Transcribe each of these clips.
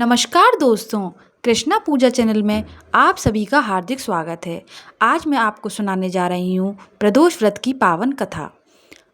नमस्कार दोस्तों, कृष्णा पूजा चैनल में आप सभी का हार्दिक स्वागत है। आज मैं आपको सुनाने जा रही हूँ प्रदोष व्रत की पावन कथा।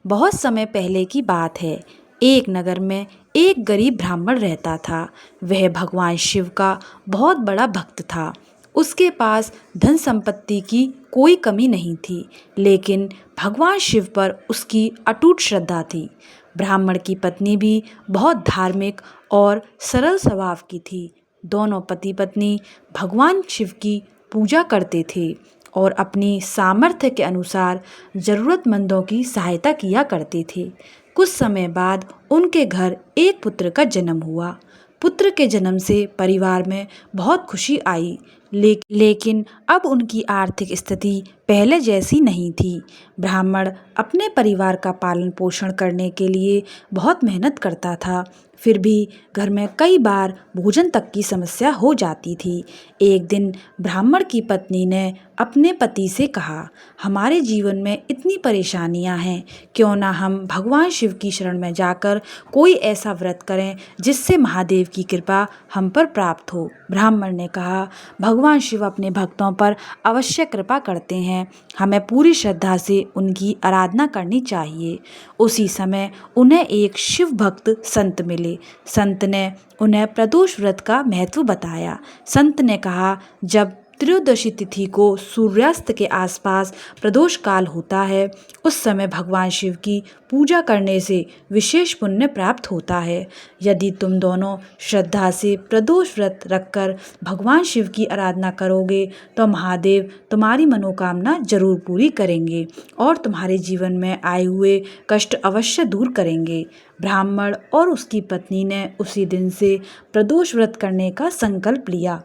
बहुत समय पहले की बात है। एक नगर में एक गरीब ब्राह्मण रहता था। वह भगवान शिव का बहुत बड़ा भक्त था। उसके पास धन संपत्ति की कोई कमी नहीं थी, लेकिन भगवान शिव पर उसकी अटूट श्रद्धा थी। ब्राह्मण की पत्नी भी बहुत धार्मिक और सरल स्वभाव की थी। दोनों पति पत्नी भगवान शिव की पूजा करते थे और अपनी सामर्थ्य के अनुसार जरूरतमंदों की सहायता किया करते थे। कुछ समय बाद उनके घर एक पुत्र का जन्म हुआ। पुत्र के जन्म से परिवार में बहुत खुशी आई, लेकिन अब उनकी आर्थिक स्थिति पहले जैसी नहीं थी। ब्राह्मण अपने परिवार का पालन पोषण करने के लिए बहुत मेहनत करता था, फिर भी घर में कई बार भोजन तक की समस्या हो जाती थी। एक दिन ब्राह्मण की पत्नी ने अपने पति से कहा, हमारे जीवन में इतनी परेशानियां हैं, क्यों ना हम भगवान शिव की शरण में जाकर कोई ऐसा व्रत करें जिससे महादेव की कृपा हम पर प्राप्त हो। ब्राह्मण ने कहा, भगवान शिव अपने भक्तों पर अवश्य कृपा करते हैं, हमें पूरी श्रद्धा से उनकी आराधना करनी चाहिए। उसी समय उन्हें एक शिव भक्त संत मिले। संत ने उन्हें प्रदोष व्रत का महत्व बताया। संत ने कहा, जब त्रयोदशी तिथि को सूर्यास्त के आसपास प्रदोष काल होता है, उस समय भगवान शिव की पूजा करने से विशेष पुण्य प्राप्त होता है। यदि तुम दोनों श्रद्धा से प्रदोष व्रत रखकर भगवान शिव की आराधना करोगे तो महादेव तुम्हारी मनोकामना जरूर पूरी करेंगे और तुम्हारे जीवन में आए हुए कष्ट अवश्य दूर करेंगे। ब्राह्मण और उसकी पत्नी ने उसी दिन से प्रदोष व्रत करने का संकल्प लिया।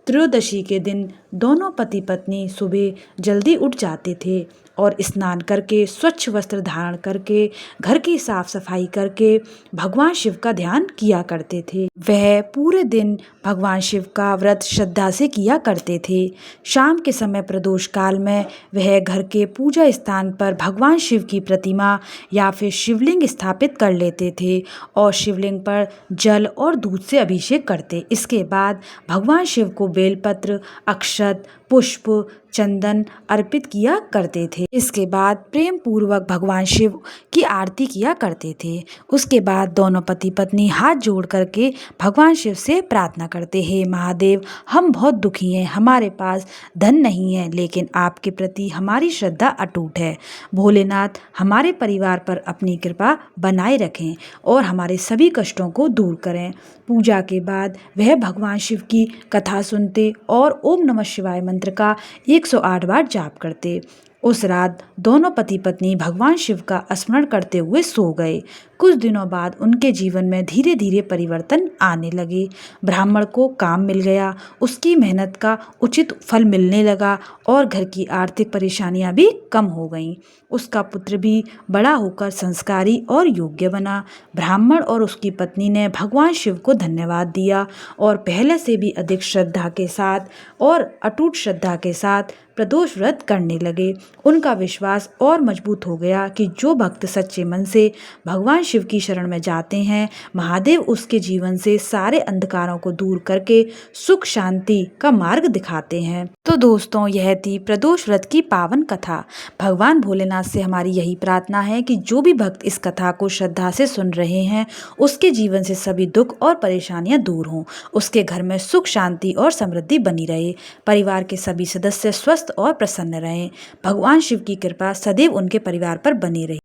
त्रयोदशी के दिन दोनों पति पत्नी सुबह जल्दी उठ जाते थे और स्नान करके स्वच्छ वस्त्र धारण करके घर की साफ सफाई करके भगवान शिव का ध्यान किया करते थे। वह पूरे दिन भगवान शिव का व्रत श्रद्धा से किया करते थे। शाम के समय प्रदोष काल में वह घर के पूजा स्थान पर भगवान शिव की प्रतिमा या फिर शिवलिंग स्थापित कर लेते थे और शिवलिंग पर जल और दूध से अभिषेक करते। इसके बाद भगवान शिव को बेलपत्र, अक्षत, पुष्प, चंदन अर्पित किया करते थे। इसके बाद प्रेम पूर्वक भगवान शिव की आरती किया करते थे। उसके बाद दोनों पति पत्नी हाथ जोड़ करके भगवान शिव से प्रार्थना करते, हे महादेव, हम बहुत दुखी हैं, हमारे पास धन नहीं है, लेकिन आपके प्रति हमारी श्रद्धा अटूट है। भोलेनाथ हमारे परिवार पर अपनी कृपा बनाए रखें और हमारे सभी कष्टों को दूर करें। पूजा के बाद वह भगवान शिव की कथा सुनते और ओम नमः शिवाय मंत्र का 108 बार जाप करते। उस रात दोनों पति पत्नी भगवान शिव का स्मरण करते हुए सो गए। कुछ दिनों बाद उनके जीवन में धीरे धीरे परिवर्तन आने लगे। ब्राह्मण को काम मिल गया, उसकी मेहनत का उचित फल मिलने लगा और घर की आर्थिक परेशानियां भी कम हो गईं। उसका पुत्र भी बड़ा होकर संस्कारी और योग्य बना। ब्राह्मण और उसकी पत्नी ने भगवान शिव को धन्यवाद दिया और पहले से भी अधिक श्रद्धा के साथ और अटूट श्रद्धा के साथ प्रदोष व्रत करने लगे। उनका विश्वास और मजबूत हो गया कि जो भक्त सच्चे मन से भगवान शिव की शरण में जाते हैं, महादेव उसके जीवन से सारे अंधकारों को दूर करके सुख शांति का मार्ग दिखाते हैं। तो दोस्तों, यह थी प्रदोष व्रत की पावन कथा। भगवान भोलेनाथ से हमारी यही प्रार्थना है कि जो भी भक्त इस कथा को श्रद्धा से सुन रहे हैं, उसके जीवन से सभी दुख और परेशानियां दूर हों, उसके घर में सुख शांति और समृद्धि बनी रहे, परिवार के सभी सदस्य स्वस्थ और प्रसन्न रहें। भगवान शिव की कृपा सदैव उनके परिवार पर बनी रहे।